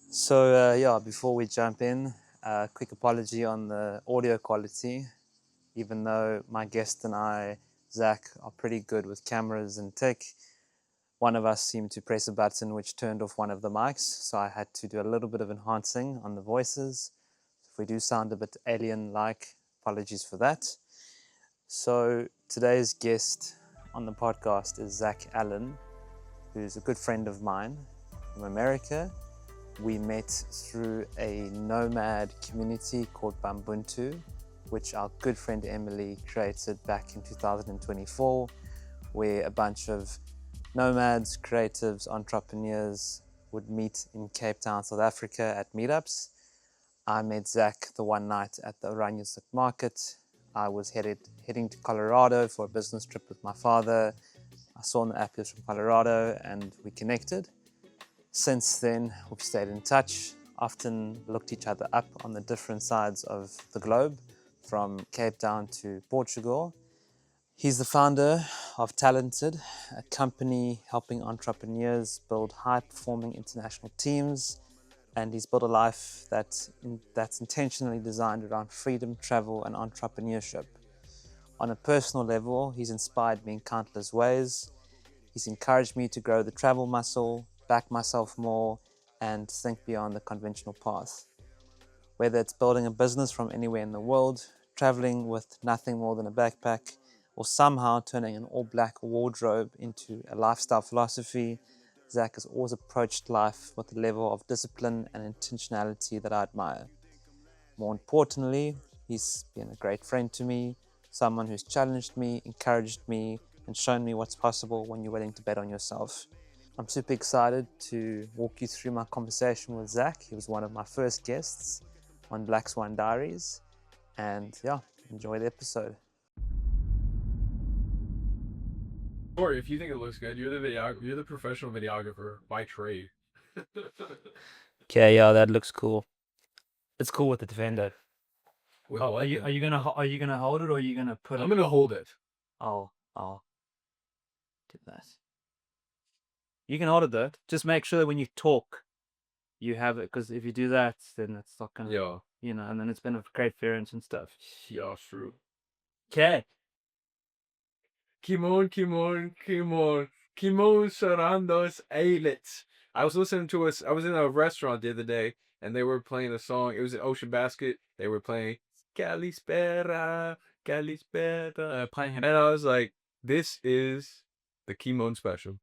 Before we jump in, quick apology on the audio quality. Even though my guest and I, Zach, are pretty good with cameras and tech, one of us seemed to press a button which turned off one of the mics, so I had to do a little bit of enhancing on the voices. If we do sound a bit alien-like, apologies for that. So today's guest on the podcast is Zack Allen, who's a good friend of mine from America. We met through a nomad community called Bumbuntu, which our good friend Emily created back in 2024, where a bunch of nomads, creatives, entrepreneurs would meet in Cape Town, South Africa at meetups. I met Zach the one night at the Oranje market. I was heading to Colorado for a business trip with my father. I saw on the app he was from Colorado and we connected. Since then, we've stayed in touch, often looked each other up on the different sides of the globe, from Cape Town to Portugal. He's the founder of Talented, a company helping entrepreneurs build high-performing international teams, and he's built a life that's intentionally designed around freedom, travel, and entrepreneurship. On a personal level, he's inspired me in countless ways. He's encouraged me to grow the travel muscle, back myself more, and think beyond the conventional path. Whether it's building a business from anywhere in the world, traveling with nothing more than a backpack, or somehow turning an all-black wardrobe into a lifestyle philosophy, Zach has always approached life with a level of discipline and intentionality that I admire. More importantly, he's been a great friend to me, someone who's challenged me, encouraged me, and shown me what's possible when you're willing to bet on yourself. I'm super excited to walk you through my conversation with Zach. He was one of my first guests on Black Swan Diaries. And enjoy the episode. Or if you think it looks good, you're the professional videographer by trade. Okay, yeah, that looks cool. It's cool with the Defender. With Oh, what? are you gonna hold it or are you gonna put it? I'm gonna hold it. I'll do that. You can hold it though. Just make sure that when you talk, you have it, because if you do that, then it's not gonna, Yeah, and then it's been a great variance and stuff. yeah, true. Okay. Kimon, Kimon, Kimon, Kimon Sarandos Eilit. I was listening to us. I was in a restaurant the other day, and they were playing a song. It was an Ocean Basket. They were playing Calispera, Calispera, and I was like, "This is the Kimon special."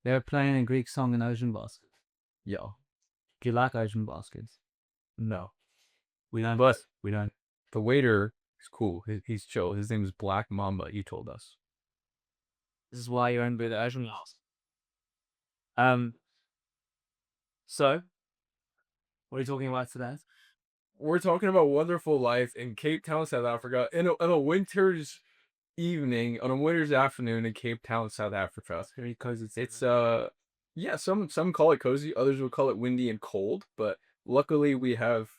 They were playing a Greek song in Ocean Basket. Yeah, Do you like Ocean Baskets? no, We don't. but We don't. the waiter is cool. He's chill. His name is Black Mamba. You told us. This is why you're in the Ocean Basket. So, what are you talking about today? We're talking about wonderful life in Cape Town, South Africa, in a winter's evening, on a winter's afternoon in Cape Town, South Africa. It's very cozy. It's yeah, some call it cozy, others would call it windy and cold, but luckily we have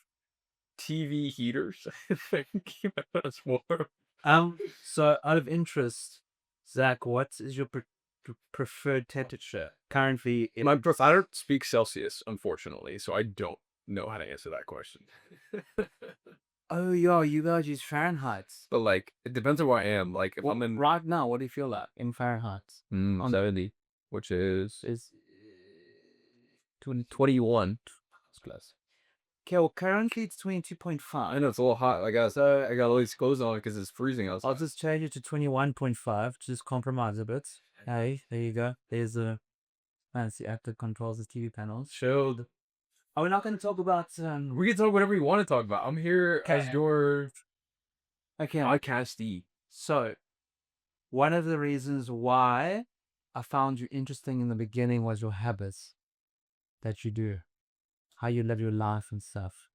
TV heaters that can keep us warm. So out of interest, Zach, what is your preferred temperature currently? I don't speak Celsius, unfortunately, so I don't know how to answer that question. Oh, yeah, you guys use Fahrenheit. But like, it depends on where I am. Like, if I'm in Right now, what do you feel like in Fahrenheit? 70, which is Is 21. That's close. Okay, well, currently it's 22.5. I know it's a little hot. I got all these clothes on because it's freezing outside. I'll just change it to 21.5, just compromise a bit. Hey, there you go. There's a fancy app that controls the TV panels. Chilled. Oh, we're not going to talk about... We can talk whatever you want to talk about. I'm here as your podcastee. So, one of the reasons why I found you interesting in the beginning was your habits that you do, how you live your life and stuff.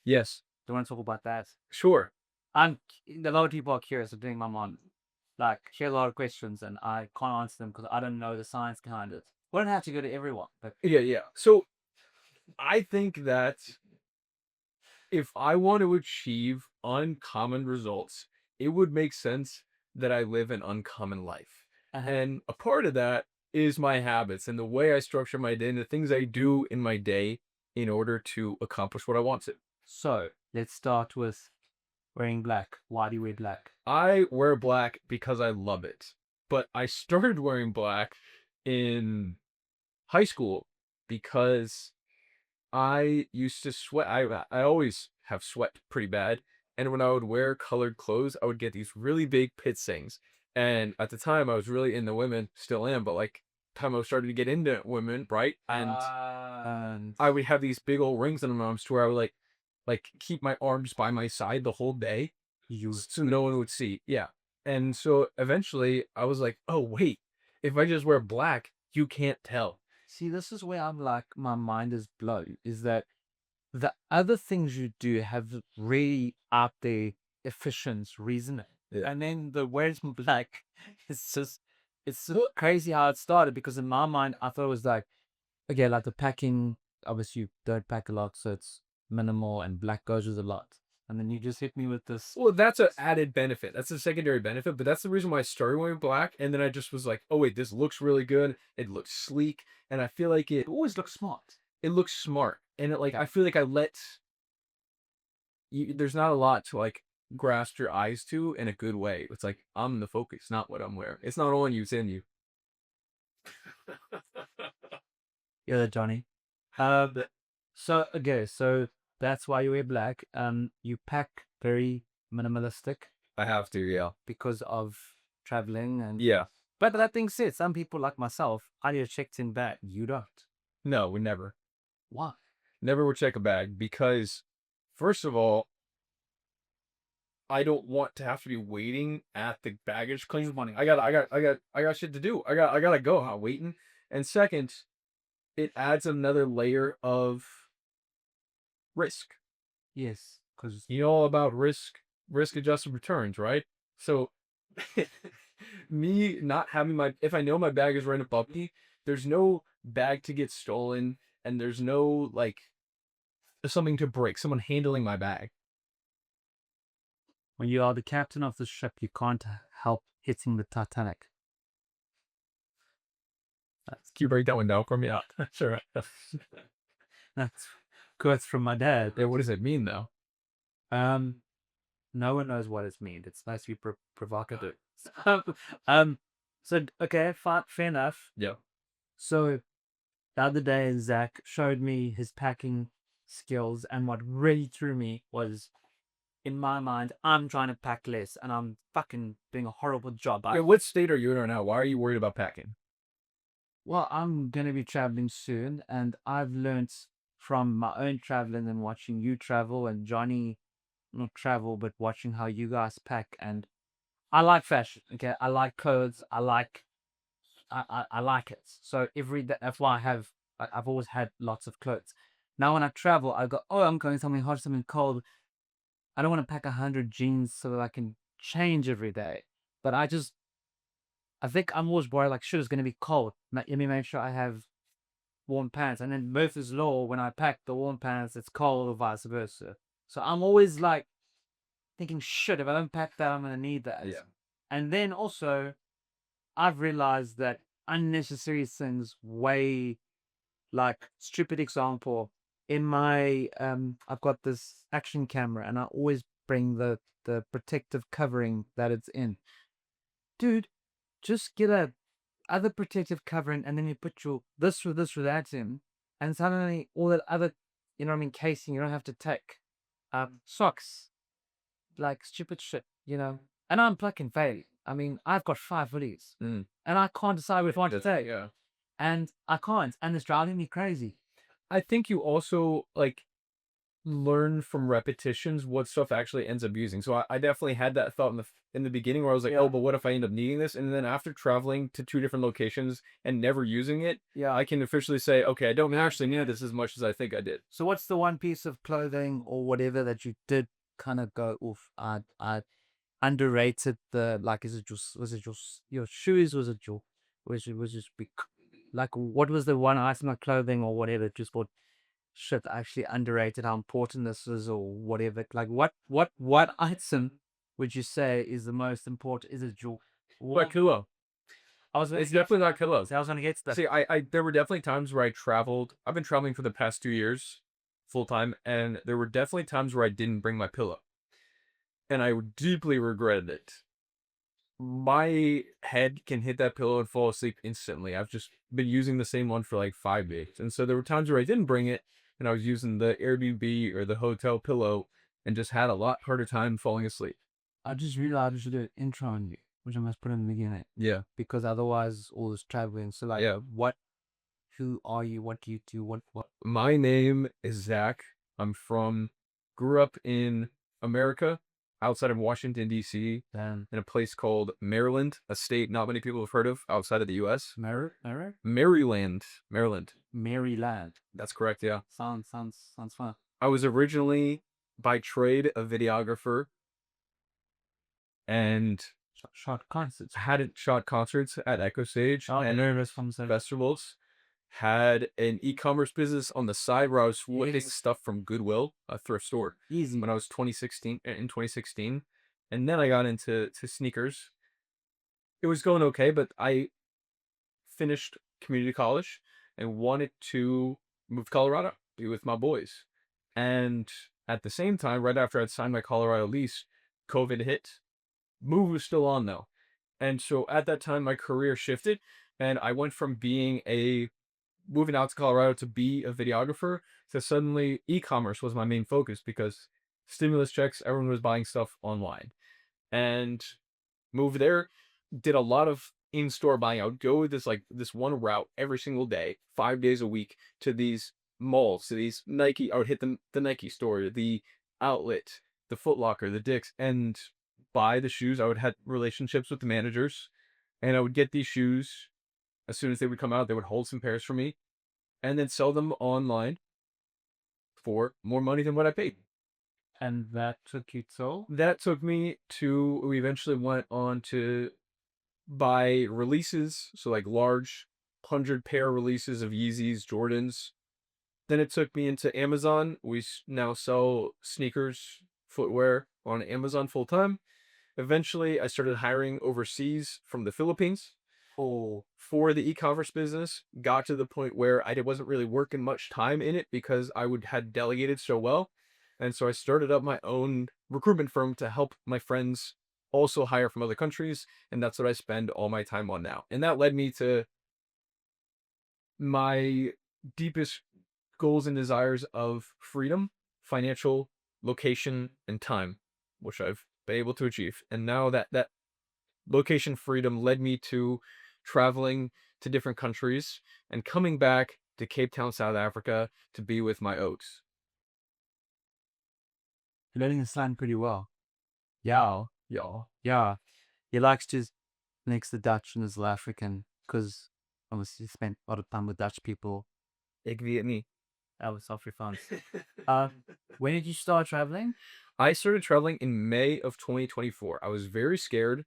Yes. Do you want to talk about that? Sure. A lot of people are curious of doing my mom. Like, she has a lot of questions and I can't answer them because I don't know the science behind it. We don't have to go to everyone. But Yeah. So, I think that if I want to achieve uncommon results, it would make sense that I live an uncommon life. And a part of that is my habits and the way I structure my day and the things I do in my day in order to accomplish what I want to. So let's start with wearing black. Why do you wear black? I wear black because I love it. But I started wearing black in high school because I used to sweat. I always have sweat pretty bad, and when I would wear colored clothes, I would get these really big pit stains. And at the time, I was really into women, still am, but like time I was starting to get into women, right? And And I would have these big old rings on my arms to where I would like keep my arms by my side the whole day you so no one would see. Yeah. And so eventually I was like, oh wait, if I just wear black, you can't tell. see, this is where I'm like, my mind is blown. Is that the other things you do have really out there efficient reasoning. Yeah. And then the where's black, it's just, it's so crazy how it started because in my mind, I thought it was like, okay, like the packing, obviously you don't pack a lot, so it's minimal and black goes with a lot. And then you just hit me with this. Well, that's an added benefit. That's a secondary benefit, but that's the reason why I started wearing black. And then I just was like, oh wait, this looks really good. It looks sleek, and I feel like It always looks smart. it looks smart. And it like I feel like I let you. There's not a lot to like grasp your eyes to in a good way. It's like I'm the focus, not what I'm wearing. It's not on you, it's in you. You're the Johnny. So okay, so that's why you wear black. You pack very minimalistic I have to, yeah. because of traveling and Yeah. but that being said, some people like myself, I need a checked in bag. You don't. No, we never. Why? Never would check a bag because first of all, I don't want to have to be waiting at the baggage claim. Money. I got shit to do. I gotta go. I'm waiting. And second, it adds another layer of risk. Yes, because You know all about risk adjusted returns, right? So me not having my if I know my bag is right above me, there's no bag to get stolen and there's no like something to break, someone handling my bag. when you are the captain of the ship, you can't help hitting the Titanic. Can you break that one down for me? Yeah, sure. That's quotes from my dad. Yeah, what does it mean though? No one knows what it means. It's nice to be provocative. So okay, fair enough. Yeah. So the other day, Zach showed me his packing skills, and what really threw me was, in my mind, I'm trying to pack less, and I'm fucking doing a horrible job. Okay, what state are you in right now? Why are you worried about packing? Well, I'm gonna be traveling soon, and I've learnt from my own traveling and watching you travel and Johnny not travel, but watching how you guys pack. And I like fashion. Okay, I like clothes. I like it. So every day, that's why I've always had lots of clothes. Now when I travel, I go, oh, I'm going something hot, something cold. I don't want to pack 100 jeans so that I can change every day. But I think I'm always worried like, shit, it's going to be cold. Let me make sure I have warm pants. And then Murphy's Law, when I pack the warm pants, it's cold or vice versa. So I'm always like thinking, shit, if I don't pack that, I'm going to need that. Yeah. And then also, I've realized that unnecessary things weigh, like stupid example. In my I've got this action camera and I always bring the protective covering that it's in. Dude, just get a other protective covering and then you put your this or that in, and suddenly all that other, you know what I mean, casing you don't have to take. Socks, like stupid shit, you know. And I'm fucking failing. I mean, I've got 5 hoodies Mm. and I can't decide which one to take. Yeah. And I can't, and it's driving me crazy. I think you also like learn from repetitions what stuff actually ends up using. So I definitely had that thought in the beginning where I was like, Yeah. oh, but what if I end up needing this? And then after traveling to 2 different locations and never using it, Yeah. I can officially say, okay, I don't actually need this as much as I think I did. So what's the one piece of clothing or whatever that you did kind of go, oof, I underrated the, like, is it just, was it just your shoes? Was it like, what was the one item of clothing or whatever just thought, shit, I actually underrated how important this is or whatever. Like what item would you say is the most important? Is it your But cool. It's definitely not pillows. I was gonna get to that. See, I there were definitely times where I traveled. I've been traveling for the past 2 years, full time, and there were definitely times where I didn't bring my pillow, and I deeply regretted it. My head can hit that pillow and fall asleep instantly. I've just been using the same one for like 5 days, and so there were times where I didn't bring it, and I was using the Airbnb or the hotel pillow, and just had a lot harder time falling asleep. I just realized we should do an intro on you, which I must put in the beginning Yeah, because otherwise all this traveling. So like, yeah. who are you? What do you do? What? My name is Zach. I'm grew up in America, outside of Washington, D.C., Then in a place called Maryland, a state not many people have heard of outside of the U.S. Maryland. Maryland. Maryland. That's correct, yeah. Sounds fun. I was originally, by trade, a videographer and Short concerts. hadn't shot concerts at Echo Stage and nervous from festivals. Had an e-commerce business on the side where I was flipping stuff from Goodwill, a thrift store, Easy. when I was 2016, and then I got into sneakers. It was going okay, but I finished community college and wanted to move to Colorado, be with my boys. And at the same time, right after I'd signed my Colorado lease, COVID hit. Move was still on though. And so at that time, my career shifted and I went from moving out to Colorado to be a videographer to suddenly e-commerce was my main focus because stimulus checks, everyone was buying stuff online. And moved there, did a lot of in-store buying. I would go this one route every single day, 5 days a week to these malls, to these Nike. I would hit the Nike store, the outlet, the Foot Locker, the Dick's, and buy the shoes. I would have relationships with the managers, and I would get these shoes as soon as they would come out. They would hold some pairs for me, and then sell them online for more money than what I paid. And that took you to? That took me to. We eventually went on to buy releases, so like large 100-pair releases of Yeezys, Jordans. Then it took me into Amazon. We now sell sneakers, footwear on Amazon full time. Eventually, I started hiring overseas from the Philippines for the e-commerce business. Got to the point where I wasn't really working much time in it because I had delegated so well. And so I started up my own recruitment firm to help my friends also hire from other countries. And that's what I spend all my time on now. And that led me to my deepest goals and desires of freedom, financial, location, and time, which I've been able to achieve. And now that location freedom led me to traveling to different countries and coming back to Cape Town, South Africa to be with my oaks. You're learning the slang pretty well. Yeah. Y'all. Yeah. He likes to mix the Dutch and the South African because obviously he spent a lot of time with Dutch people. Ik weet niet. That was Afrikaans. When did you start traveling? I started traveling in May of 2024. I was very scared,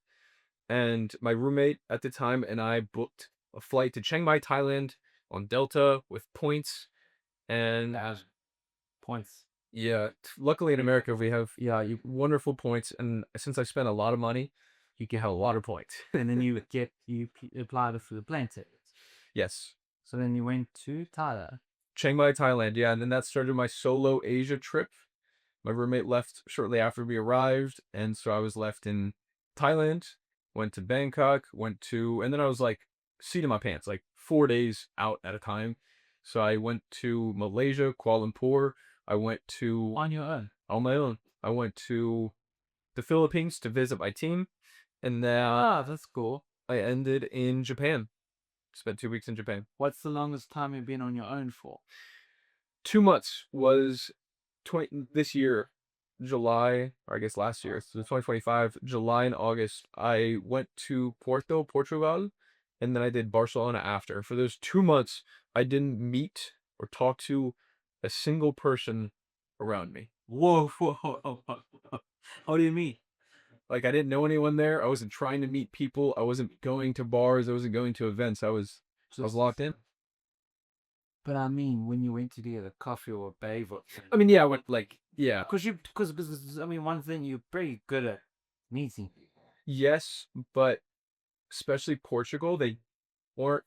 and my roommate at the time and I booked a flight to Chiang Mai, Thailand on Delta with points. And Points. yeah, luckily in America we have wonderful points, and since I spent a lot of money, you can have a lot of points. And then you applied for the plane tickets. Yes. So then you went to Thailand. Chiang Mai, Thailand, yeah, and then that started my solo Asia trip. My roommate left shortly after we arrived, and so I was left in Thailand, went to Bangkok, and then I was like, seat in my pants, like 4 days out at a time. So I went to Malaysia, Kuala Lumpur. I went to... On your own? On my own. I went to the Philippines to visit my team, and then that's cool. I ended in Japan. Spent 2 weeks in Japan. What's the longest time you've been on your own for? 2 months was this year, July, or I guess last year, so 2025, July and August, I went to Portugal, and then I did Barcelona after. For those 2 months, I didn't meet or talk to a single person around me. Whoa. How do you mean? Like, I didn't know anyone there. I wasn't trying to meet people. I wasn't going to bars. I wasn't going to events. I was locked in. But I mean, when you went to get a coffee or a bathe, I mean, yeah, I went yeah. Because I mean, one thing you're pretty good at meeting. Yes, but especially Portugal, weren't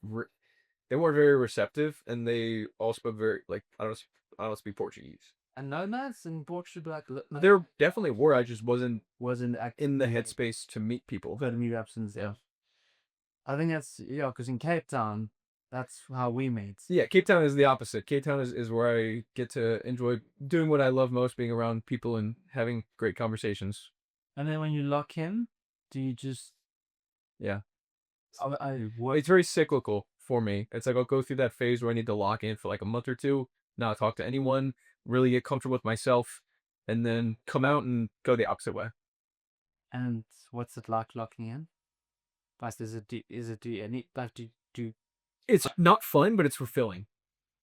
they weren't very receptive, and they all spoke very like I don't speak Portuguese. And nomads in Portugal, like, There definitely were. I just wasn't wasn't in the headspace to meet people. but new absence. Yeah, I think that's because in Cape Town, that's how we met. Yeah, Cape Town is the opposite. Cape Town is where I get to enjoy doing what I love most, being around people and having great conversations. And then when you lock in, do you just Yeah. what? It's very cyclical for me. It's like I'll go through that phase where I need to lock in for like a month or two, not talk to anyone, really get comfortable with myself, and then come out and go the opposite way. And what's it like locking in? Plus, do you need like do It's not fun, but it's fulfilling.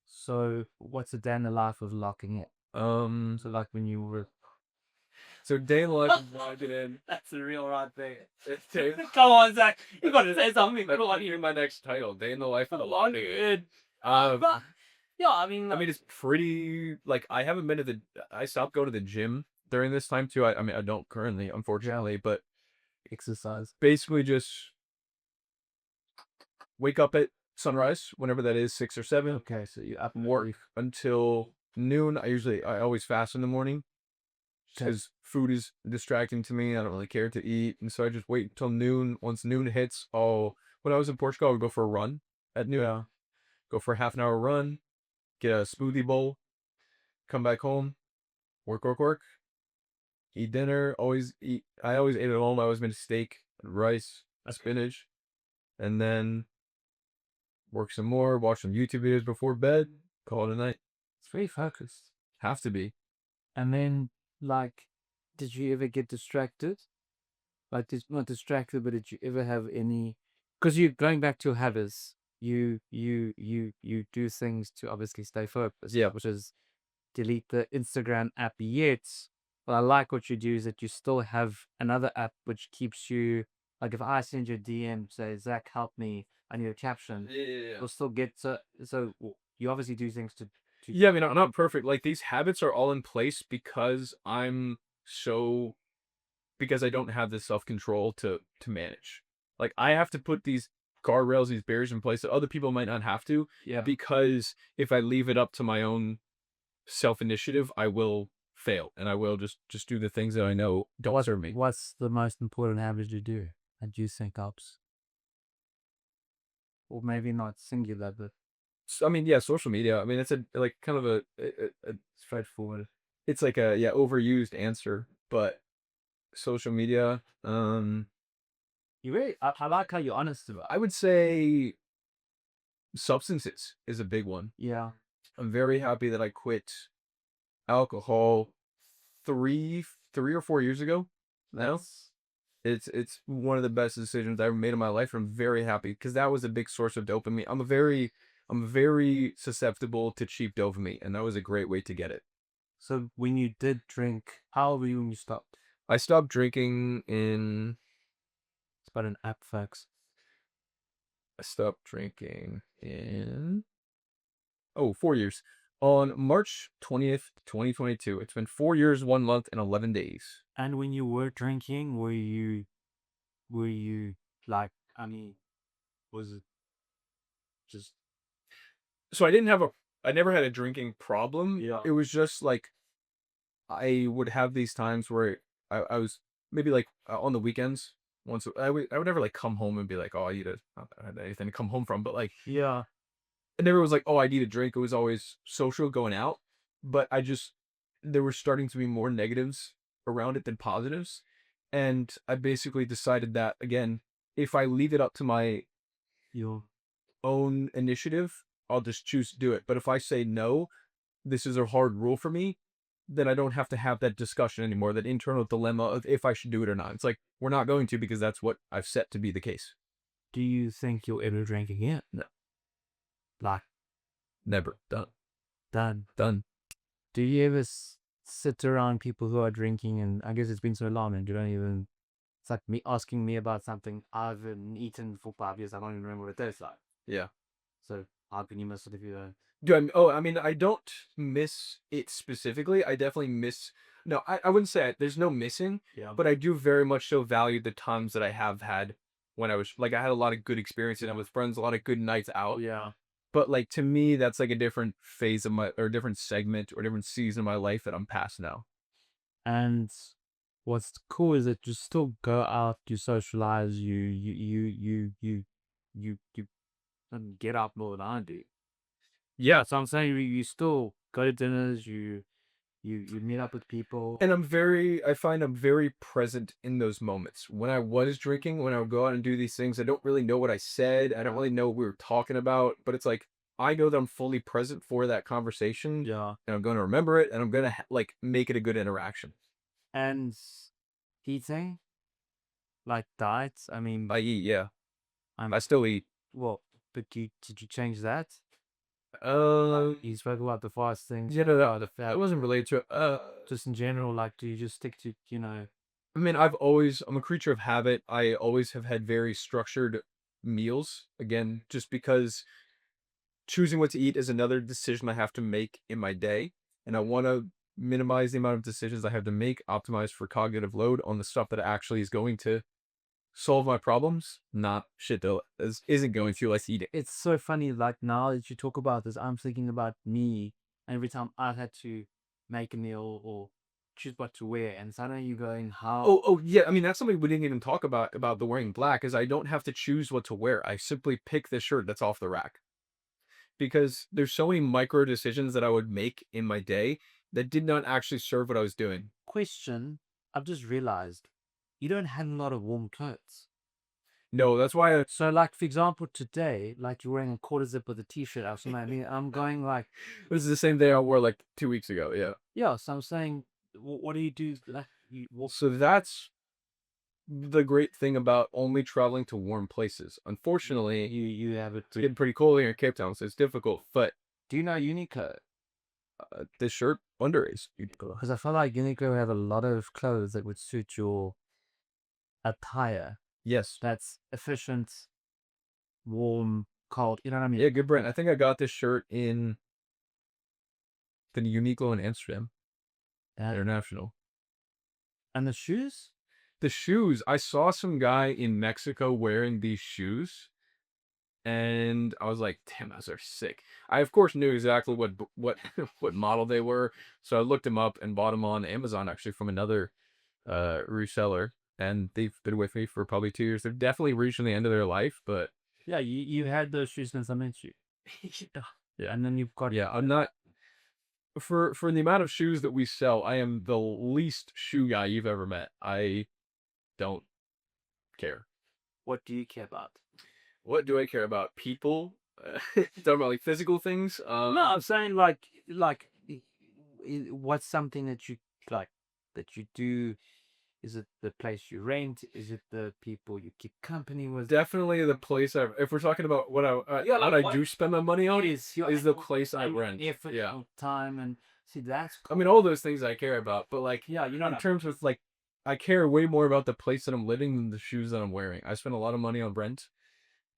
so what's a day in the life of locking it? So like when you were So day in the life of locking in. that's the real right thing. It's day. Come on, Zach, you got to say something. That's not even my next title. Day in the life of the Lock locking in. it. But Yeah, I mean, it's pretty like I haven't been to the. I stopped going to the gym during this time too. I mean I don't currently, unfortunately, but exercise. basically just wake up at sunrise, whenever that is, 6 or 7. Okay, so you up Work until noon. I always fast in the morning because food is distracting to me. I don't really care to eat, and so I just wait until noon. Once noon hits, when I was in Portugal, I would go for a run at noon. Yeah. Go for a half an hour run, get a smoothie bowl, come back home, work, eat dinner. Always eat. I always ate at home. I always made steak, rice, spinach, and then work some more, watch some YouTube videos before bed, call it a night. It's very focused. Have to be. And then, like, did you ever get distracted? Like, not distracted, but did you ever have any? Because you going back to your habits, you do things to obviously stay focused. Yeah. Which is delete the Instagram app yet. But I like what you do is that you still have another app which keeps you. Like, if I send you a DM, say, Zach, help me, I need a caption. Yeah. You'll still get so you obviously do things to Yeah, I mean, I'm not perfect. Like, these habits are all in place because because I don't have the self-control to manage. Like, I have to put these guardrails, these barriers in place that other people might not have to. Yeah. Because if I leave it up to my own self-initiative, I will fail, and I will just do the things that I know don't serve me. What's the most important habit you do that you think helps? Or maybe not singular, but I mean, yeah, social media. I mean, it's like kind of a straightforward. it's like a overused answer, but social media. You really, I like how you're honest about it. I would say substances is a big one. Yeah. I'm very happy that I quit alcohol 3 or 4 years ago. Now it's one of the best decisions I ever made in my life. I'm very happy because that was a big source of dopamine. I'm very susceptible to cheap dopamine, and that was a great way to get it. So when you did drink, how old were you when you stopped? I stopped drinking in. It's about an app facts. I stopped drinking in 4 years. On March 20th, 2022. It's been 4 years, 1 month, and 11 days. And when you were drinking, were you like, I mean, was it just So I never had a drinking problem. Yeah. It was just like, I would have these times where I was maybe like on the weekends. Once I would never like come home and be like, oh, not that I had anything to come home from, but like, yeah. it never was like, oh, I need a drink. It was always social going out, but there were starting to be more negatives around it than positives. And I basically decided that, again, if I leave it up to my Your own initiative, I'll just choose to do it. But if I say no, this is a hard rule for me, then I don't have to have that discussion anymore, that internal dilemma of if I should do it or not. It's like, we're not going to, because that's what I've set to be the case. Do you think you'll ever drink again? No. Like, Never. Done. done. Do you ever sit around people who are drinking, and I guess it's been so long and you don't even, it's like me asking me about something I haven't eaten for 5 years, I don't even remember what it tastes like. Yeah. So how can you miss it if you don't? I mean, I don't miss it specifically. I definitely miss. No, I wouldn't say there's no missing, Yeah. but I do very much so value the times that I have had when I was like I had a lot of good experiences with friends, a lot of good nights out. Yeah. But like to me, that's like a different phase of my or a different segment or different season of my life that I'm past now. And what's cool is that you still go out, you socialize, you get up more than I do. Yeah. So I'm saying you still go to dinners, you meet up with people. And I find I'm very present in those moments. When I was drinking, when I would go out and do these things, I don't really know what I said. I don't really know what we were talking about, but it's like, I know that I'm fully present for that conversation Yeah. and I'm going to remember it and I'm going to like make it a good interaction. And eating, like diets, I mean, I eat, yeah. I'm I still eat. well, but did you change that? Um, You spoke about the fasting, yeah, no, the fat. It wasn't related to just in general, like do you just stick to, you know, I mean, I'm a creature of habit. I always have had very structured meals. Again, just because choosing what to eat is another decision I have to make in my day. And I want to minimize the amount of decisions I have to make, optimize for cognitive load on the stuff that actually is going to solve my problems, not shit that isn't going to like eating. it's so funny, like now that you talk about this, I'm thinking about me every time I've had to make a meal or choose what to wear, and suddenly you're going, how Oh, yeah. I mean, that's something we didn't even talk about the wearing black is I don't have to choose what to wear. I simply pick the shirt that's off the rack. Because there's so many micro decisions that I would make in my day that did not actually serve what I was doing. question, I've just realized you don't have a lot of warm clothes. No, that's why So, like for example, today, like you're wearing a quarter zip with a t-shirt or something. I mean, I'm going like, this is the same day I wore like 2 weeks ago. Yeah. yeah. So I'm saying, what do you do? Like, So that's the great thing about only traveling to warm places. Unfortunately, you have it. it's getting pretty cold here in Cape Town, so it's difficult. But Do you know Uniqlo? this shirt, Bundaries. Because I feel like Uniqlo have a lot of clothes that would suit your attire. Yes. That's efficient, warm, cold. You know what I mean? Yeah, good brand. I think I got this shirt in the Uniqlo in Amsterdam International. And the shoes? The shoes, I saw some guy in Mexico wearing these shoes, and I was like, "Damn, those are sick." I of course knew exactly what what model they were, so I looked them up and bought them on Amazon actually from another reseller, and they've been with me for probably 2 years. They're definitely reaching the end of their life, but Yeah, you had those shoes since I met you. Yeah, and then you've got yeah, I'm not for the amount of shoes that we sell. I am the least shoe guy you've ever met. I don't care. what do you care about? What do I care about? People? Talking about like physical things? No, I'm saying like what's something that you like that you do? Is it the place you rent? Is it the people you keep company with? Definitely the place I. If we're talking about what I do spend my money on, Your is the effort place I and rent. effort, Yeah, and time, and see that's I mean all those things I care about, but like yeah, you know, in terms of like, I care way more about the place that I'm living than the shoes that I'm wearing. I spend a lot of money on rent,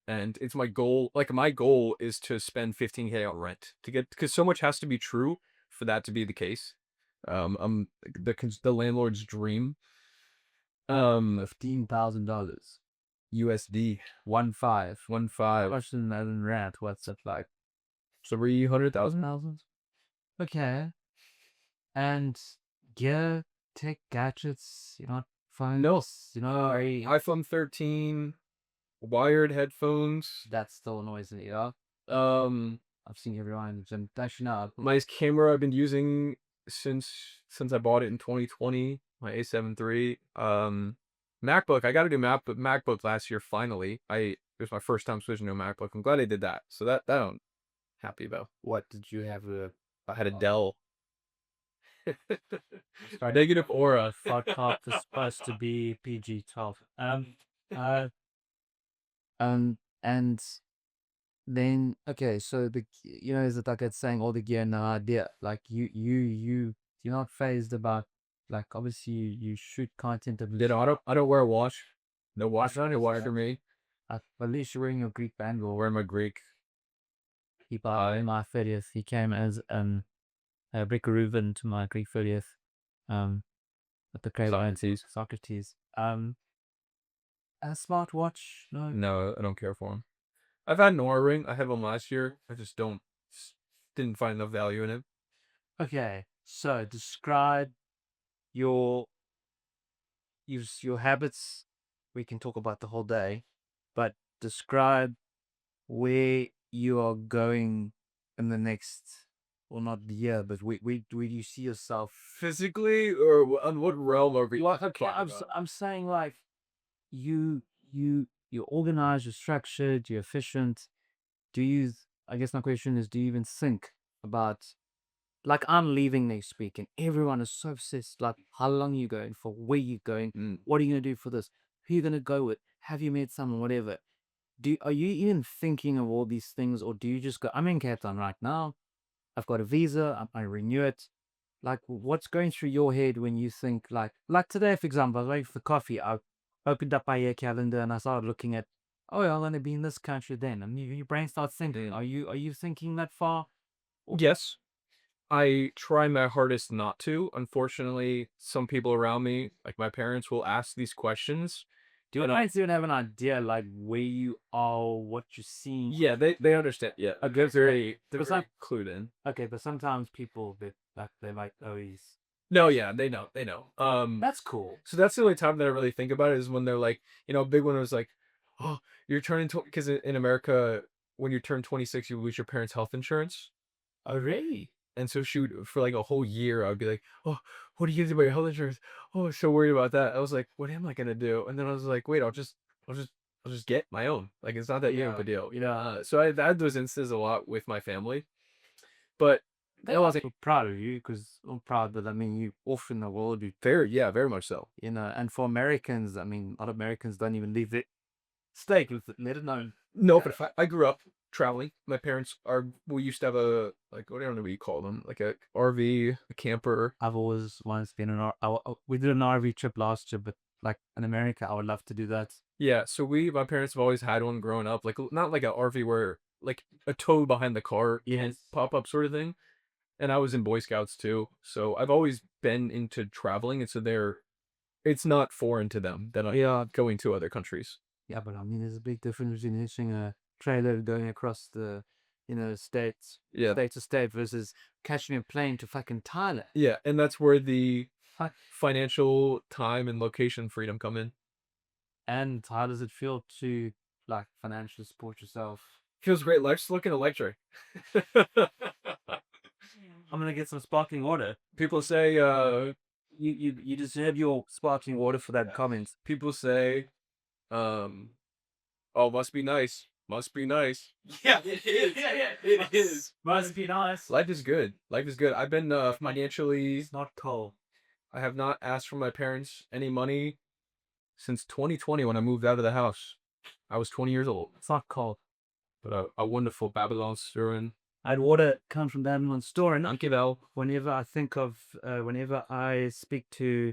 and it's my goal. Like my goal is to spend 15K on rent to get because so much has to be true for that to be the case. I'm the landlord's dream. $15,000, USD 1.5. 1.5 Question that in rent, what's it like? 300,000. Thousands. Okay, and gear, tech, gadgets. You know, No, phones. You know, iPhone 13, wired headphones. that still annoys me. Yeah, Um, I've seen everyone in the gym. Actually, no. my camera I've been using since I bought it in 2020. My A7 III. MacBook. I got a new MacBook last year. Finally, it was my first time switching to a MacBook. I'm glad I did that. So that I'm happy about. What did you have? I had a Dell. Sorry. Negative aura. Podcast is supposed to be PG-12. Uh, and then okay, so is it like it's saying all the gear, no idea. Like you're not phased about like obviously you shoot content of I don't wear a watch. No watch on your wire to me. at least you're wearing your Greek bangle. I'll wear my Greek. He bought my 30th. He came as a Brick Reuben to my Greek 30th. At the Craig Socrates. Socrates. a smartwatch? No. No, I don't care for them. I've had an Oura ring. I had one last year. I just didn't find enough value in it. Okay, so describe your your habits. We can talk about the whole day, but describe where you are going in the next, well, not the year, but where do you see yourself? Physically, or on what realm are we Well, talking okay, about? I'm saying like you you're organized, you're structured, you're efficient. Do you? I guess my question is, do you even think about, like, I'm leaving next week, and everyone is so obsessed. Like, how long are you going for? Where you going? Mm. What are you gonna do for this? Who you gonna go with? Have you met someone? Whatever. Are you even thinking of all these things, or do you just go? I'm in Cape Town right now. I've got a visa. I renew it. Like, what's going through your head when you think like today, for example, I was waiting for coffee. I opened up my year calendar and I started looking at, oh, yeah, I'm gonna be in this country then, and your brain starts thinking. Are you thinking that far? Yes, I try my hardest not to. Unfortunately, some people around me, like my parents, will ask these questions. Do you guys even have an idea like where you are, what you're seeing? Yeah, they understand. Yeah, they're But very clued in. okay, but sometimes people they like, oh, he's No, yeah, they know, they know. that's cool. So that's the only time that I really think about it is when they're like, a big one was like, oh, you're turning because in America, when you turn 26, you lose your parents' health insurance. Oh, really? And so she would, for like a whole year, I would be like, oh, what are you gonna do about your health insurance? Oh, I'm so worried about that. I was like, what am I gonna do? And then I was like, wait, I'll just, I'll just get my own. Like it's not that big of a deal. So I've had those instances a lot with my family, but They are proud of you because I'm proud, but I mean, you off in the world, very much so. and for Americans, I mean, a lot of Americans don't even leave the state, let it known. No, but if I grew up traveling, my parents we used to have a, like, what, I don't know what you call them, like a RV, a camper. I've always once been we did an RV trip last year, but like in America, I would love to do that. Yeah, so my parents have always had one growing up, like not like a RV where like a tow behind the car, Yes. pop up sort of thing. And I was in Boy Scouts too, so I've always been into traveling, and so it's not foreign to them that I'm going to other countries. Yeah, but I mean, there's a big difference between hitching a trailer going across the, states, Yeah, state to state versus catching a plane to fucking Thailand. yeah, and that's where the Fuck. financial time and location freedom come in. And how does it feel to like financially support yourself? Feels great. Life's looking electric. I'm gonna get some sparkling water. People say, You deserve your sparkling water for that comment. people say, oh, must be nice. Must be nice. Yeah, it is. It is. Must be nice. Life is good. Life is good. I've been financially. It's not cold. I have not asked from my parents any money since 2020 when I moved out of the house. I was 20 years old. It's not cold. But a wonderful Babylon Sturin. I had water come from Babylon's store, and Dankjewel. whenever I think of, whenever I speak to,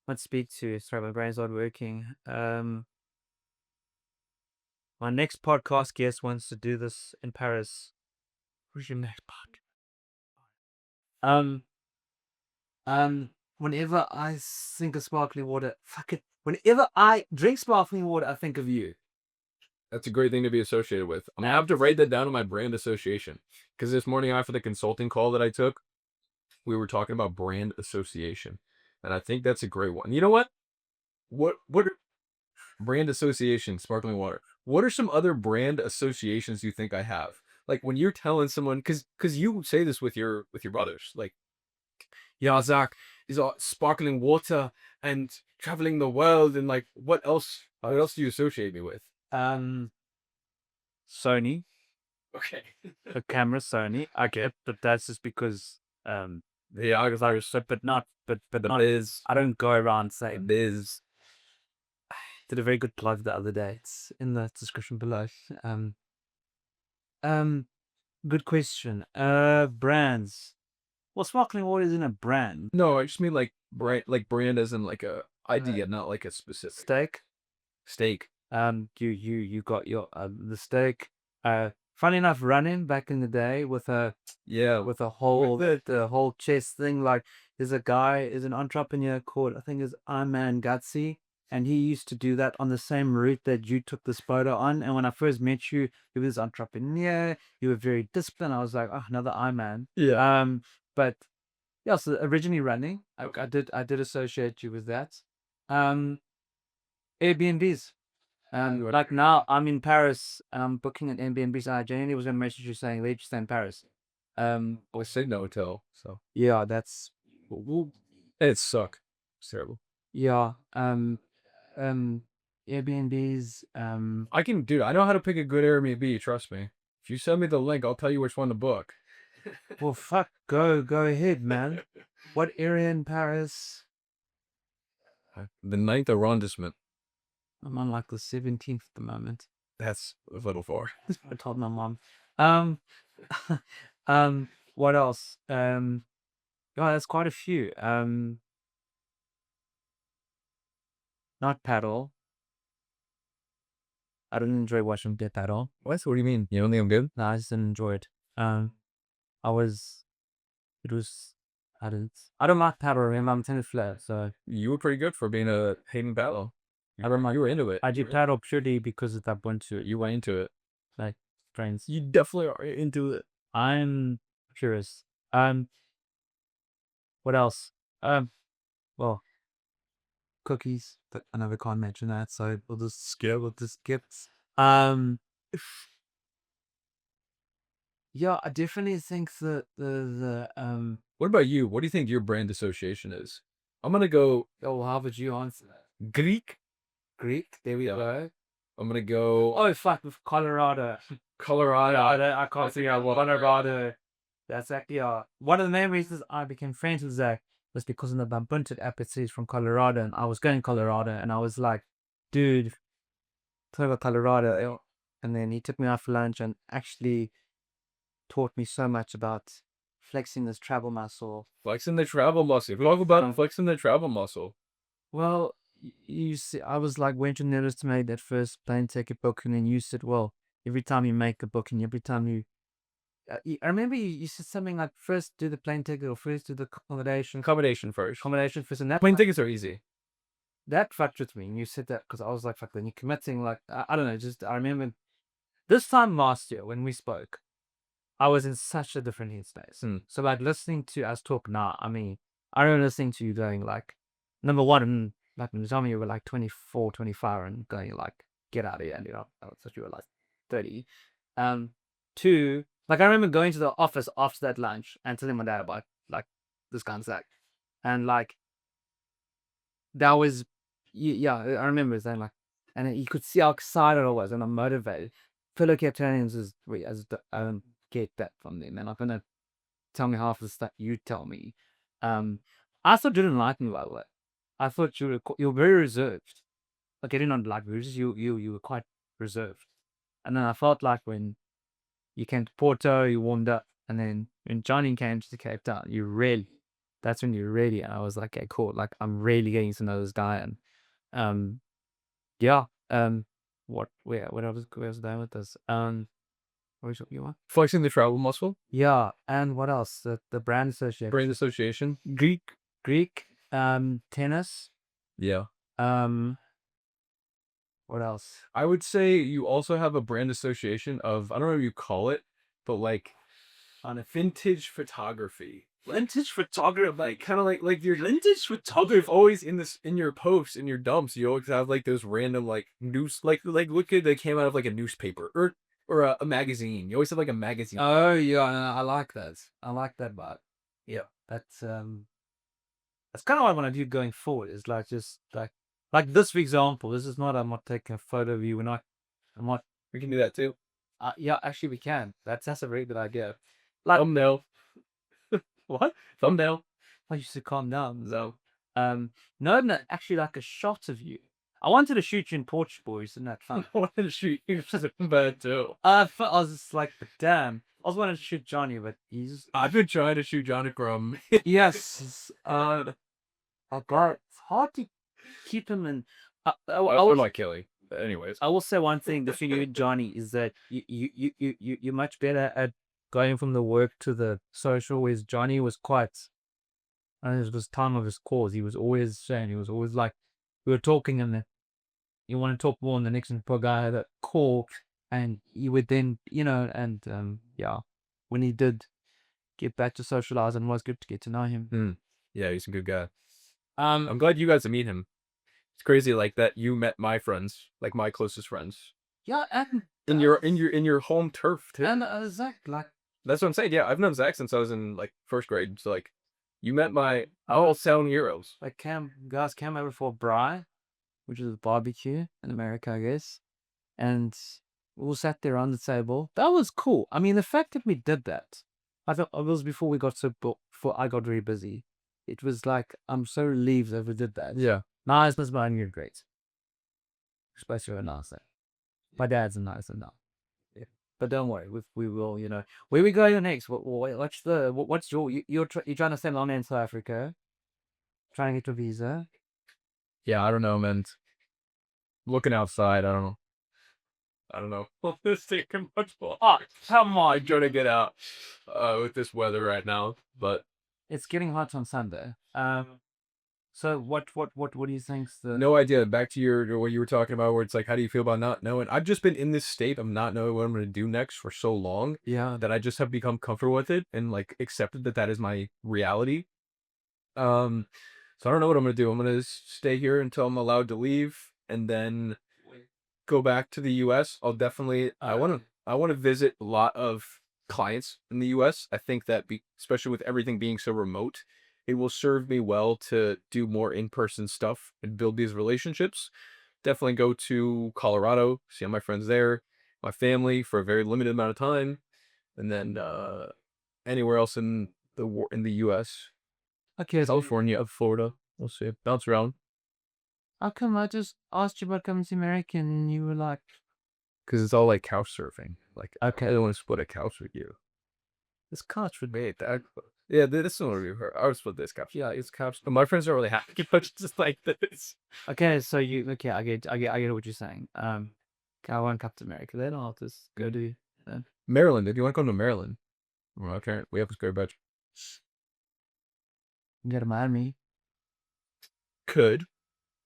sorry, my brain's not working. My next podcast guest wants to do this in Paris. Who's your next podcast? Whenever I think of sparkling water, whenever I drink sparkling water, I think of you. That's a great thing to be associated with. I'm gonna have to write that down in my brand association. Because this morning after the consulting call that I took, we were talking about brand association. And I think that's a great one. You know what? What are brand association, sparkling water? What are some other brand associations you think I have? Like when you're telling someone, because you say this with your brothers, like, yeah, Zach, is sparkling water and traveling the world, and like, what else? What else do you associate me with? Sony. Okay. The camera Sony. I get, but that's just because Yeah, I was, but not is. I don't go around saying Biz. did a very good plug the other day. It's in the description below. Good question. Brands. Well, sparkling water isn't a brand. No, I just mean like brand as in like a idea, not like a specific steak. You got your the steak. Funny enough, running back in the day with a whole the whole chest thing. Like there's an entrepreneur called, I think it's Iron Man Gutsy. and he used to do that on the same route that you took this photo on. And when I first met you, you was entrepreneur. You were very disciplined. I was like, oh, another I man. Yeah. But yeah, so originally running, I did associate you with that. Airbnbs. Like now I'm in Paris and I'm booking an Airbnb. So I genuinely was gonna message you saying, where did you stay in Paris? I stayed in a hotel, so Yeah, that's it sucked. It's terrible. yeah. Airbnbs. I can, dude. I know how to pick a good Airbnb. Trust me. If you send me the link, I'll tell you which one to book. Well, fuck, go ahead, man. What area in Paris? The 9th arrondissement. I'm on like the 17th at the moment. That's a little far. I told my mom. What else? Yeah, there's quite a few. Not paddle. I didn't enjoy watching Death paddle. What? What do you mean? You don't think I'm good? No, I just didn't enjoy it. I was. It was. I don't like paddle. Remember, I'm tennis player, so You were pretty good for being a Hayden Paddle. I remember you were into it. I do paddle purely because of that Bumbuntu. You went into it. Like friends. You definitely are into it. I'm curious. What else? Well, cookies, but I never can't mention that, so we'll just skip. Yeah, I definitely think that the What about you? What do you think your brand association is? I'm gonna go oh, how would you answer that? Greek. Greek. There we go. I'm gonna go Oh fuck, with Colorado. Colorado. I can't see how Colorado. That's actually one of the main reasons I became friends with Zach was because in the Bumbuntu app it says from Colorado, and I was going to Colorado, and I was like, dude, talk about Colorado, and then he took me out for lunch and actually taught me so much about flexing this travel muscle. Flexing the travel muscle. Talk about flexing the travel muscle. Well, you see, I was like, weren't you nervous to make that first plane ticket booking? And you said, well, every time you make a booking, every time you I remember you said something like first do the plane ticket or first do the accommodation. Accommodation first. Accommodation first, and that Plane tickets are easy. that fucked with me. And you said that because I was like, fuck, then you're committing. Like I don't know. Just I remember this time last year when we spoke, I was in such a different headspace. So like listening to us talk now, I mean, I remember listening to you going like, number one, like when you told me you were like 24, 25 and going like, get out of here, and you know, so you were like 30. Two, like I remember going to the office after that lunch and telling my dad about like this kind of Zach, and like that was, yeah, I remember saying like, and you could see how excited I was and I'm motivated. Fellow Captainians is wait, I don't get that from them. They're not gonna tell me half the stuff you tell me. I still didn't like me, by the way. I thought you were very reserved. Like I did not like you were quite reserved. And then I felt like when you came to Porto, you warmed up, and then when Johnny came to Cape Town, that's when you're ready. And I was like, okay, cool. Like I'm really getting to know this guy, and yeah. Where I was going with this? What you want? Flexing the travel muscle. Yeah, and what else? The brand association. Brand association. Greek. Tennis. Yeah. What else? I would say you also have a brand association of, I don't know what you call it, but like on a vintage photography. Vintage photography, like kind of like your vintage photography always in your posts, in your dumps, you always have like those random like news, like look at they came out of like a newspaper or a magazine. You always have like a magazine. Oh yeah, I like that. I like that part. Yeah. That's kind of what I want to do going forward. Is like just like this, for example. This is not. I'm not taking a photo of you. I'm not. We can do that too. Yeah, actually, we can. That's a very good idea. Like thumbnail. What? Thumbnail. I used to calm down. So, no, actually, like a shot of you. I wanted to shoot you in Portugal. Isn't that fun? I wanted to shoot you bad too. I was just like, but damn. I was wanting to shoot Johnny, but he's. I've been trying to shoot Johnny Crumb. Yes. It's hard to keep him in. I would like Kelly. But anyways, I will say one thing between you and Johnny is that you're much better at going from the work to the social, whereas Johnny was quite, and it was time of his cause. He was always saying, he was always like, we were talking, and you want to talk more, and the next poor guy had a call, and you would then, and yeah, when he did get back to socialize, and it was good to get to know him. Yeah, he's a good guy. Um, I'm glad you guys to meet him. It's crazy like that you met my friends, like my closest friends. yeah, and In your home turf too. and Zach, like, That's what I'm saying. Yeah, I've known Zach since I was in like first grade. So like you met my all sound heroes. like guys came over for braai, which is a barbecue in America, I guess, and we all sat there on the table. That was cool. I mean, the fact that we did that, I thought it was before we got before I got very busy. It was like, I'm so relieved that we did that. Yeah. Nice, man, you're great. Especially a nice. My dad's a nice enough. Yeah. But don't worry, we will, where we go next. What's you're trying to send on in South Africa, trying to get your visa. Yeah, I don't know, man. Looking outside, I don't know. I don't know. Well, this taking much more. Oh, come on, I'm trying to get out with this weather right now. But It's getting hot on Sunday. So what do you think's the no idea. Back to your what you were talking about, where it's like, how do you feel about not knowing? I've just been in this state of not knowing what I'm going to do next for so long yeah that I just have become comfortable with it and like accepted that that is my reality. So I don't know what I'm going to do. I'm going to stay here until I'm allowed to leave, and then go back to the US. I want to visit a lot of clients in the US. I think that especially with everything being so remote, it will serve me well to do more in-person stuff and build these relationships. Definitely go to Colorado, see all my friends there, my family for a very limited amount of time, and then anywhere else in the US, okay? So California, Florida. We'll see. Bounce around. how come I just asked you about coming to America and you were like, Because it's all like couch surfing. Like, okay, I don't want to split a couch with you. This couch would be that. Yeah, this one would be her. I would split this couch. Yeah, it's couch. But my friends are really happy, but just like this. okay, so I get what you're saying. I won't come to America, then I'll just go to Maryland. If you want to come to Maryland, well, okay, we have to go back. go to Miami. Could.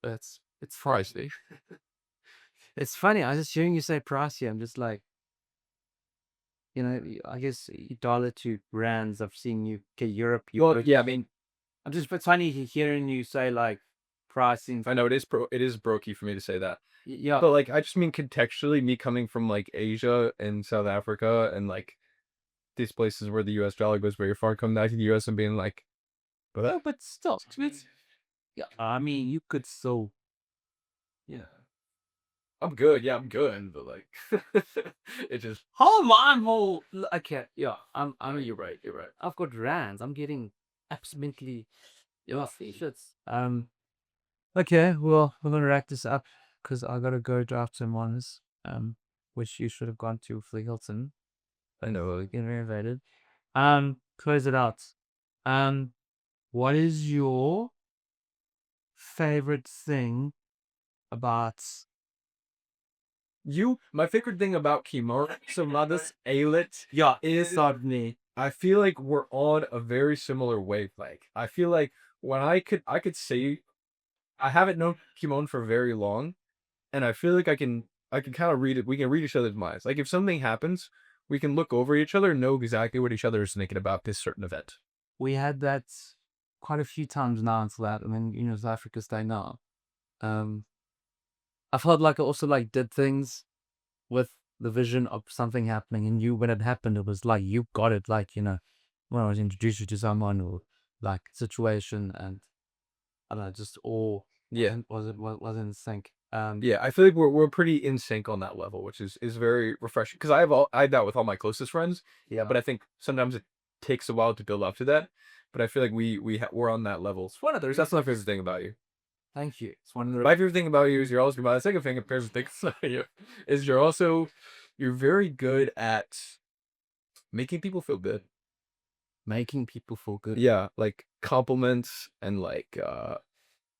It's pricey. It's funny. I was just hearing you say pricey. I'm just like, I guess dollar to rands. I've seen you. Okay, Europe. Well, yeah, I mean, I'm just. It's funny hearing you say like pricing. I know it is brokey for me to say that. Yeah, But like, I just mean contextually, me coming from like Asia and South Africa and like these places where the US dollar goes very far, coming back to the US and being like, but still, yeah. I mean, you could still. yeah, I'm good. Yeah, I'm good. But like, it just. Hold on, hold. Okay, yeah. You're right. You're right. I've got rands. I'm getting absolutely. Yeah, shits. Okay, well, we're gonna wrap this up because I gotta go drive to Mona's, which you should have gone to for the Hilton. I know. Getting renovated. Close it out. What is your favorite thing about My favorite thing about Kimura, some others, Ailit, yeah is Sydney? I feel like we're on a very similar wavelength. I feel like when I could say I haven't known Kimon for very long, and I feel like I can kind of read it. We can read each other's minds. Like if something happens, we can look over each other and know exactly what each other is thinking about this certain event. We had that quite a few times now until that. I mean, South Africa's Day now. I felt like I also like did things with the vision of something happening, and when it happened, it was like you got it. Like when I was introduced you to someone or like situation, and I don't know, just all Yeah. was in sync. Yeah, I feel like we're pretty in sync on that level, which is very refreshing. Because I have that with all my closest friends. Yeah. But I think sometimes it takes a while to build up to that. But I feel like we're on that level. It's one of those. That's my favorite thing about you. Thank you. It's one of the My favorite thing about you is you're always my second favorite thing about you is you're very good at making people feel good. making people feel good. Yeah, like compliments and like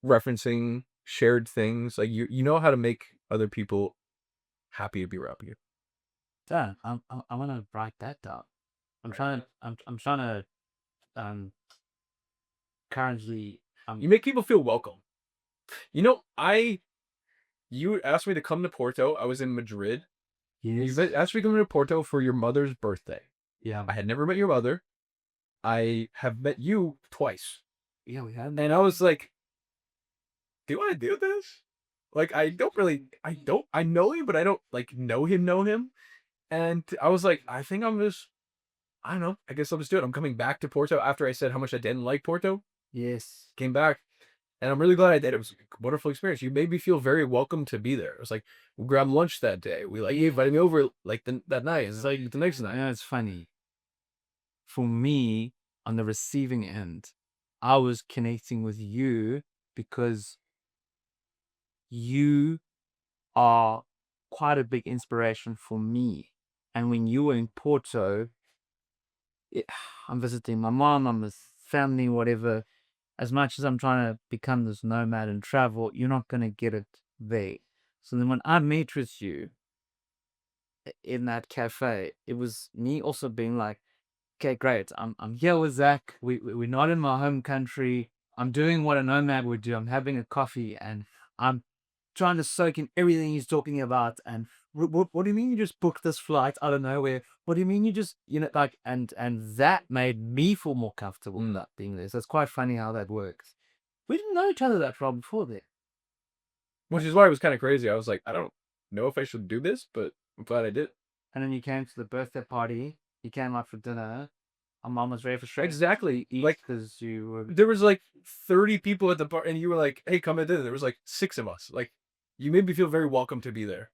referencing shared things. Like you know how to make other people happy to be around you. Damn, I want to write that down. I'm trying to currently You make people feel welcome. You know, you asked me to come to Porto. I was in Madrid. Yes. You asked me to come to Porto for your mother's birthday. Yeah. I had never met your mother. I have met you twice. Yeah, we had. And I was like, do I do this? Like, I know him, but I don't like know him. And I was like, I think I don't know. I guess I'll just do it. I'm coming back to Porto after I said how much I didn't like Porto. Yes. Came back, and I'm really glad I did. It was a wonderful experience. You made me feel very welcome to be there. It was like, we grabbed lunch that day. You invited me over like that night. It's like the next night. You know, it's funny. For me, on the receiving end, I was connecting with you because you are quite a big inspiration for me. And when you were in Porto, it, I'm visiting my mom, I'm with family, whatever. As much as I'm trying to become this nomad and travel, you're not going to get it there. So then when I met with you in that cafe, it was me also being like, okay, great. I'm here with Zach. We're not in my home country. I'm doing what a nomad would do. I'm having a coffee and I'm trying to soak in everything he's talking about. And what do you mean you just booked this flight out of nowhere? What do you mean you just, like, and that made me feel more comfortable about being there. So it's quite funny how that works. We didn't know each other that well before that. Which is why it was kind of crazy. I was like, I don't know if I should do this, but I'm glad I did. And then you came to the birthday party. You came out for dinner. My mom was very frustrated. Exactly. Like, Because you were. there was like 30 people at the bar, and you were like, hey, come and dinner. There was like 6 of us. Like, you made me feel very welcome to be there.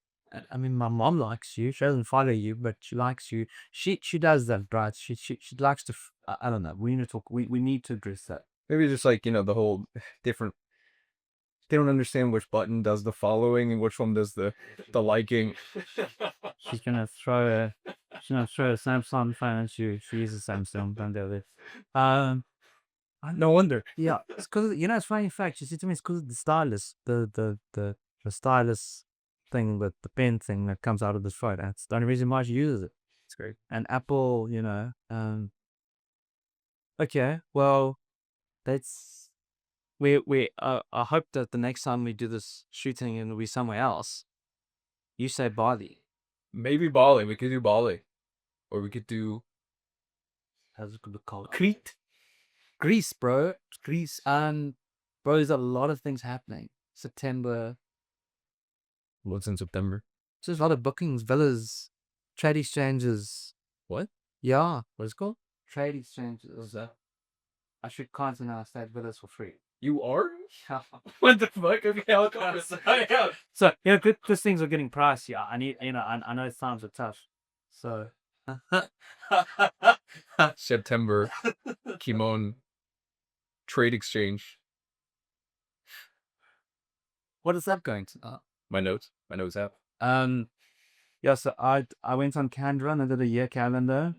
I mean, my mom likes you. She doesn't follow you, but she likes you. She does that, right? She likes to. I don't know. We need to talk. We need to address that. Maybe just like, the whole different. They don't understand which button does the following and which one does the liking. She's gonna throw a. She's gonna throw a Samsung phone at you. She uses Samsung. Don't do this. No wonder. Yeah, it's because it's funny fact. She said to me, it's because of the stylus, the stylus thing, the pen thing that comes out of this phone. That's the only reason why she uses it. It's great. And Apple, okay, well, that's I hope that the next time we do this shooting and we somewhere else, you say Bali. Maybe Bali. We could do Bali. Or we could do How's it called? Crete. Greece, bro. Greece. Bro, there's a lot of things happening. September. What's in September? There's a lot of bookings, villas, trade exchanges. What? Yeah. What is it called? Trade exchanges. I should constantly now stay at villas for free. You are? Yeah. What the fuck? Okay, So, these things are getting pricey. I need, I know times are tough. So. September. Kimon. Trade exchange. What is that going to? My notes app. Yeah, so I went on Canva and I did a year calendar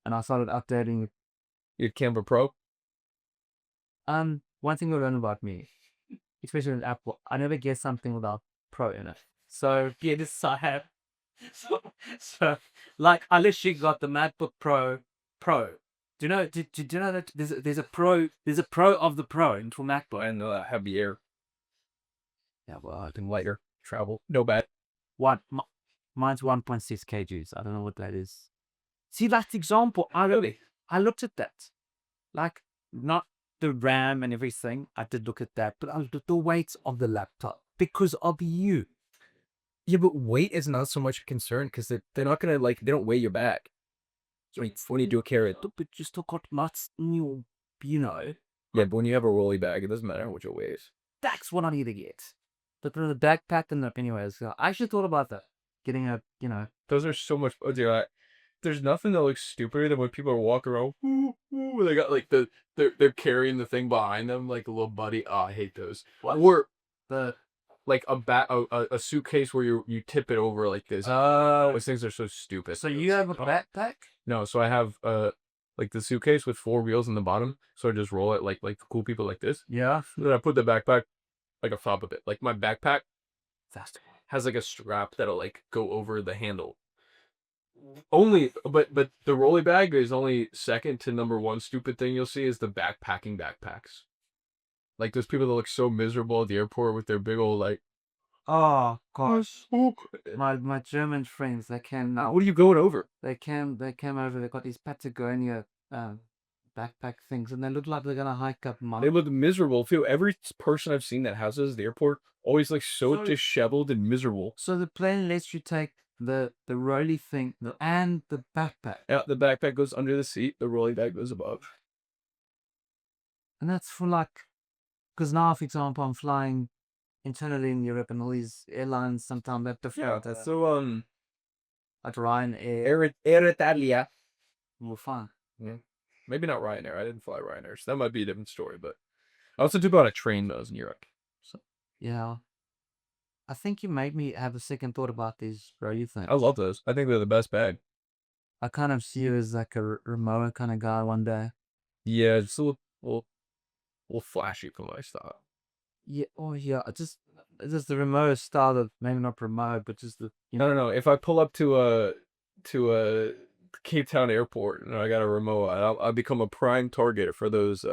and I started updating. You had Canva Pro? One thing you learn about me, especially with Apple, I never get something without Pro in it. So yeah, this I have. So like I literally got the MacBook Pro. Do you know? Did you know that there's a Pro of the Pro for MacBook? I know that heavy air. Yeah, well, I And lighter travel. No bad. mine's 1.6 kgs. I don't know what that is. See, that's example. I looked at that, like not the RAM and everything. I did look at that, but I looked at the weight of the laptop because of you. Yeah, but weight is not so much a concern because they're not gonna they don't weigh your bag. So when you do a carry, But you still got nuts in your, yeah, but when you have a rolly bag, it doesn't matter how much it weighs. That's what I need to get. But the backpack and anyways, I actually thought about that. Getting a, Those are so much. Oh dear, there's nothing that looks stupider than when people are walking around. Woo, woo, they got like they're carrying the thing behind them like a little buddy. Oh, I hate those. What? Or the, like a suitcase where you tip it over like this. oh, Those things are so stupid. so you have a backpack? No, so I have like the suitcase with 4 wheels in the bottom, so I just roll it like cool people like this. Yeah. Then I put the backpack like a top of it. Like my backpack Faster. has like a strap that'll like go over the handle. Only, but the rolly bag is only second to number one stupid thing you'll see is the backpacking backpacks. Like those people that look so miserable at the airport with their big old like. Oh "I'm gosh, so good." my German friends, they came What are you going over? they came over. They got these Patagonia backpack things, and they look like they're gonna hike up They mountain. look miserable. Feel every person I've seen that houses at the airport always like so So- disheveled and miserable. So the plane lets you take the rolly thing and the backpack, Yeah, the backpack goes under the seat. The rolling bag goes above. and that's for like, because now, for example, I'm flying internally in Europe, and all these airlines sometimes have to fly That's so like Ryanair. Air Italia. Well, fine. Yeah. Maybe not Ryanair. I didn't fly Ryanair, so that might be a different story. But I also do about a train when I was in Europe. So Yeah, I think you made me have a second thought about these rolly things. I love those. I think they're the best bag. I kind of see you as like a Rimowa kind of guy one day. Yeah, it's a little flashy for my style. Yeah, oh yeah, just the Rimowa style of maybe not Rimowa, but just the No. If I pull up to a Cape Town airport and I got a remote, I'll become a prime target for those.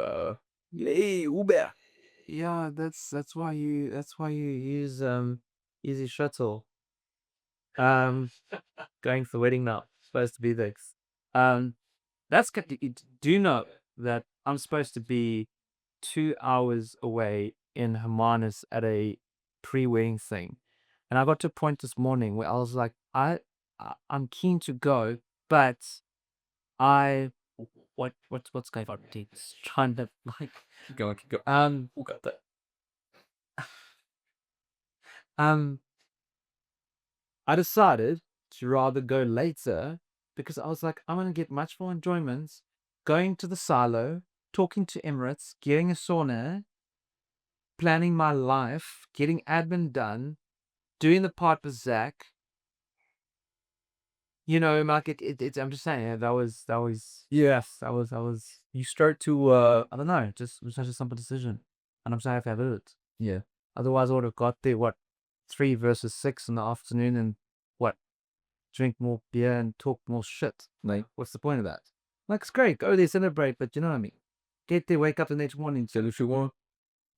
Hey, Uber. Yeah, that's why you use Easy Shuttle. Going for wedding now. Supposed to be this. That's good. Do you know that I'm supposed to be 2 hours away in Hermanus at a pre-wedding thing, and I got to a point this morning where I was like, I'm keen to go, but I what's going on? It's trying to like Keep going. Who got that? um I decided to rather go later because I was like, I'm gonna get much more enjoyment going to the silo, talking to Emirates, getting a sauna, planning my life, getting admin done, doing the part with Zach. You know, like it's. I'm just saying, yeah, that was Yes. that was. You start to I don't know, just it was such a simple decision, and I'm sorry if I did it. yeah. Otherwise, I would have got there 3 versus 6 in the afternoon, and what drink more beer and talk more shit. Like, what's the point of that? Like, it's great, go there, celebrate, but you know what I mean. Get there, wake up the next morning. Say what you want.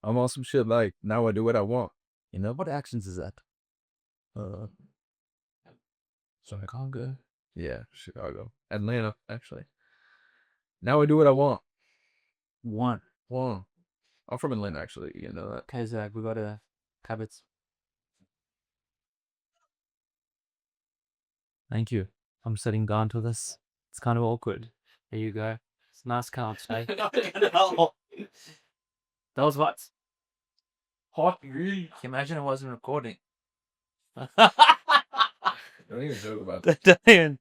I'm on some shit like now I do what I want. You know what actions is that? Chicago. Yeah, Chicago, Atlanta, actually. Now I do what I want. One. Well, I'm from Atlanta, actually. You know that. Okay, Zach, we got a habits. Thank you. I'm sitting down to this. It's kind of awkward. There you go. It's a nice couch, eh? That was what? Hot. Can you imagine it wasn't recording? Don't even joke about that. Don't even